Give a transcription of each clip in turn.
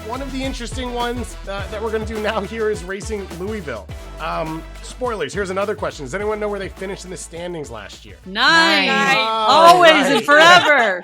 one of the interesting ones that we're going to do now here is racing Louisville. Spoilers, here's another question. Does anyone know where they finished in the standings last year? Nice. Oh, Always nice. and forever.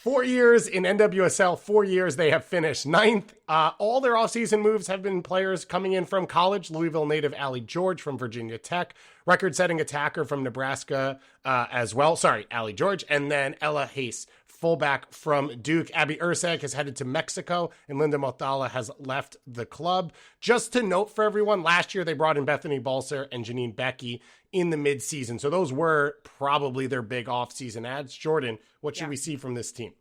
4 years in NWSL, 4 years they have finished ninth. All their offseason moves have been players coming in from college. Louisville native Allie George from Virginia Tech, record-setting attacker from Nebraska as well. Sorry, Allie George. And then Ella Hayes, fullback from Duke. Abby Urseg has headed to Mexico, and Linda Mothala has left the club. Just to note for everyone, last year they brought in Bethany Balser and Janine Becky in the midseason. So those were probably their big offseason ads. Jordan, what should we see from this team?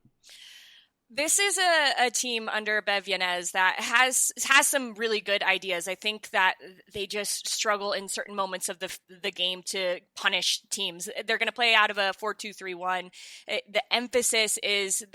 This is a team under Bev Yanez that has some really good ideas. I think that they just struggle in certain moments of the game to punish teams. They're going to play out of a 4-2-3-1. The emphasis is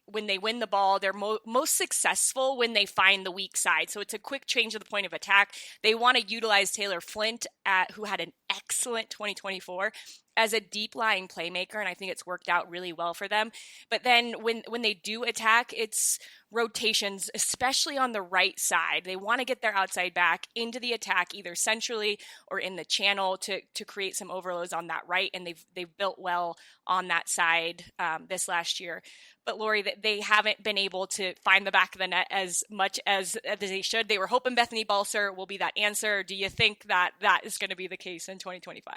when they win the ball, they're most successful when they find the weak side. So it's a quick change of the point of attack. They want to utilize Taylor Flint, who had an excellent 2024, as a deep-lying playmaker, and I think it's worked out really well for them. But then when they do attack, it's rotations, especially on the right side. They want to get their outside back into the attack, either centrally or in the channel, to create some overloads on that right, and they've built well on that side this last year. But Lori, they haven't been able to find the back of the net as much as they should. They were hoping Bethany Balser will be that answer. Do you think that is going to be the case in 2025?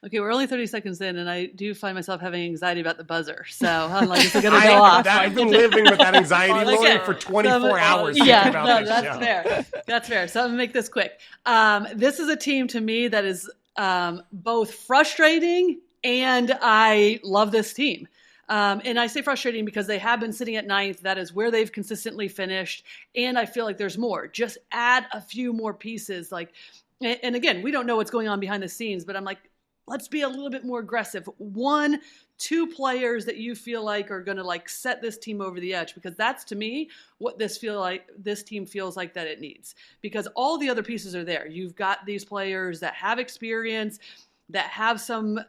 Okay, we're only 30 seconds in, and I do find myself having anxiety about the buzzer. So I'm like, it's going to go off. I've been living with that anxiety, Lori, for 24 hours. Yeah, about that's show. fair. That's fair. So I'm going to make this quick. This is a team to me that is both frustrating, and I love this team. And I say frustrating because they have been sitting at ninth. That is where they've consistently finished. And I feel like there's more. Just add a few more pieces. And again, we don't know what's going on behind the scenes, but I'm like, let's be a little bit more aggressive. 1-2 players that you feel like are going to set this team over the edge, because that's, to me, what this team feels like that it needs, because all the other pieces are there. You've got these players that have experience, that have some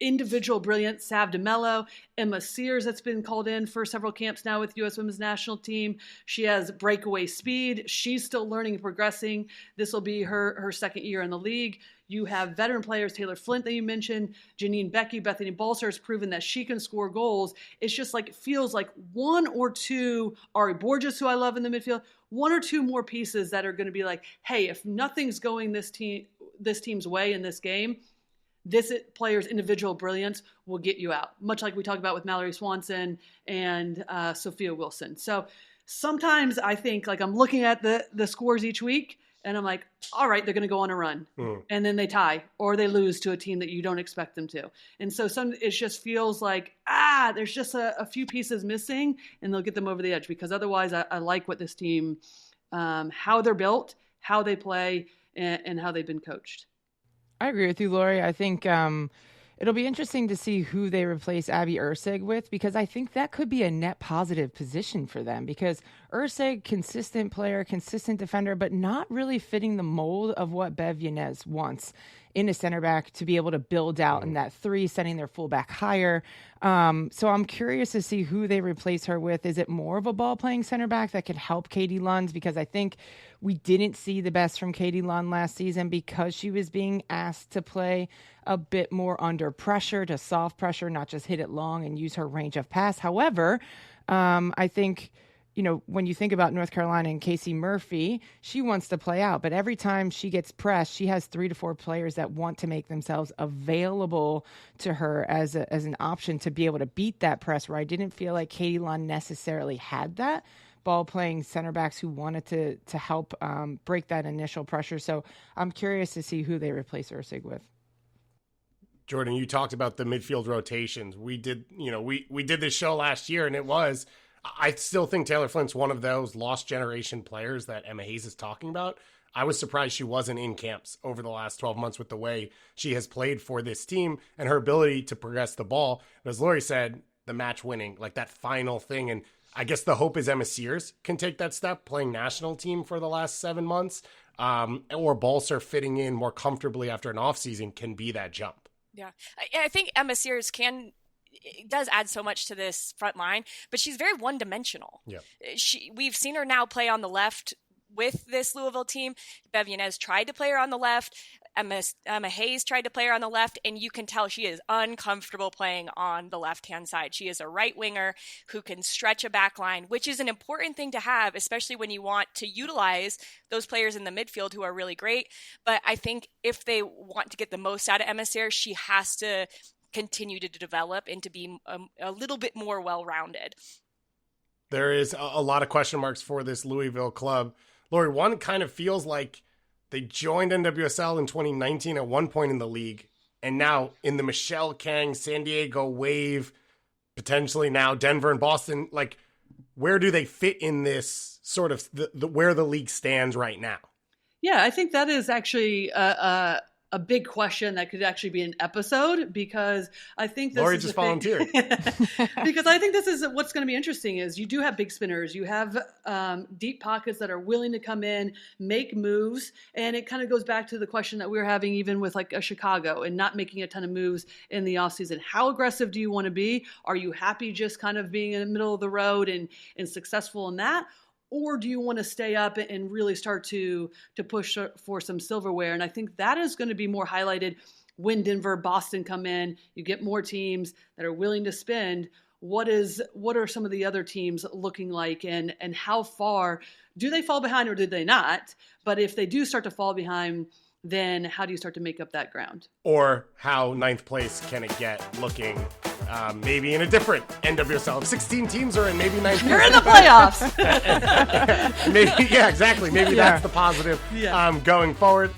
individual brilliance. Sav DeMello, Emma Sears, that's been called in for several camps now with U.S. Women's National Team. She has breakaway speed. She's still learning and progressing. This will be her second year in the league. You have veteran players, Taylor Flint that you mentioned, Janine Becky, Bethany Balser has proven that she can score goals. It's just it feels like 1 or 2, Ari Borges, who I love in the midfield, 1 or 2 more pieces that are going to be like, hey, if nothing's going this team's way in this game, this player's individual brilliance will get you out, much like we talked about with Mallory Swanson and Sophia Wilson. So sometimes I think I'm looking at the scores each week, and I'm like, all right, they're going to go on a run. And then they tie or they lose to a team that you don't expect them to. And so it just feels like, there's just a few pieces missing, and they'll get them over the edge, because otherwise I like what this team, how they're built, how they play, and how they've been coached. I agree with you, Lori. I think it'll be interesting to see who they replace Abby Ursig with, because I think that could be a net positive position for them, because Ursig, consistent player, consistent defender, but not really fitting the mold of what Bev Yanez wants in a center back to be able to build out in that 3, setting their fullback higher. So I'm curious to see who they replace her with. Is it more of a ball-playing center back that could help Katie Lund? Because I think we didn't see the best from Katie Lund last season because she was being asked to play a bit more under pressure, to soft pressure, not just hit it long and use her range of pass. However, I think, when you think about North Carolina and Casey Murphy, she wants to play out. But every time she gets pressed, she has 3 to 4 players that want to make themselves available to her as an option to be able to beat that press, where I didn't feel like Katie Lund necessarily had that. Ball-playing center backs who wanted to help break that initial pressure. So I'm curious to see who they replace Ursig with. Jordan, you talked about the midfield rotations. We did this show last year, and I still think Taylor Flint's one of those lost generation players that Emma Hayes is talking about. I was surprised she wasn't in camps over the last 12 months with the way she has played for this team and her ability to progress the ball. But as Lori said, the match winning, that final thing. And I guess the hope is Emma Sears can take that step, playing national team for the last 7 months, or Balser fitting in more comfortably after an offseason can be that jump. Yeah, I think Emma Sears can it does add so much to this front line, but she's very one-dimensional. Yeah. We've seen her now play on the left with this Louisville team. Bev Yanez tried to play her on the left. Emma Hayes tried to play her on the left, and you can tell she is uncomfortable playing on the left-hand side. She is a right winger who can stretch a back line, which is an important thing to have, especially when you want to utilize those players in the midfield who are really great. But I think if they want to get the most out of Emma Sayre, she has to continue to develop and to be a little bit more well-rounded. There is a lot of question marks for this Louisville club. Lori, one kind of feels like they joined NWSL in 2019 at one point in the league, and now in the Michelle Kang, San Diego wave, potentially now Denver and Boston, like where do they fit in this sort of where the league stands right now? Yeah, I think that is actually a big question that could actually be an episode, because I think this Lori is just volunteered. Because I think this is what's going to be interesting is you do have big spinners, you have deep pockets that are willing to come in, make moves, and it kind of goes back to the question that we were having even with like a Chicago and not making a ton of moves in the offseason. How aggressive do you want to be? Are you happy just kind of being in the middle of the road and successful in that? Or do you want to stay up and really start to push for some silverware? And I think that is going to be more highlighted when Denver, Boston come in. You get more teams that are willing to spend. What are some of the other teams looking like, and how far do they fall behind or do they not? But if they do start to fall behind, then how do you start to make up that ground? Or how ninth place can it get looking maybe in a different NWSL? If 16 teams are in, maybe ninth place. You're in the playoffs. Maybe, yeah, exactly. Maybe that's the positive going forward.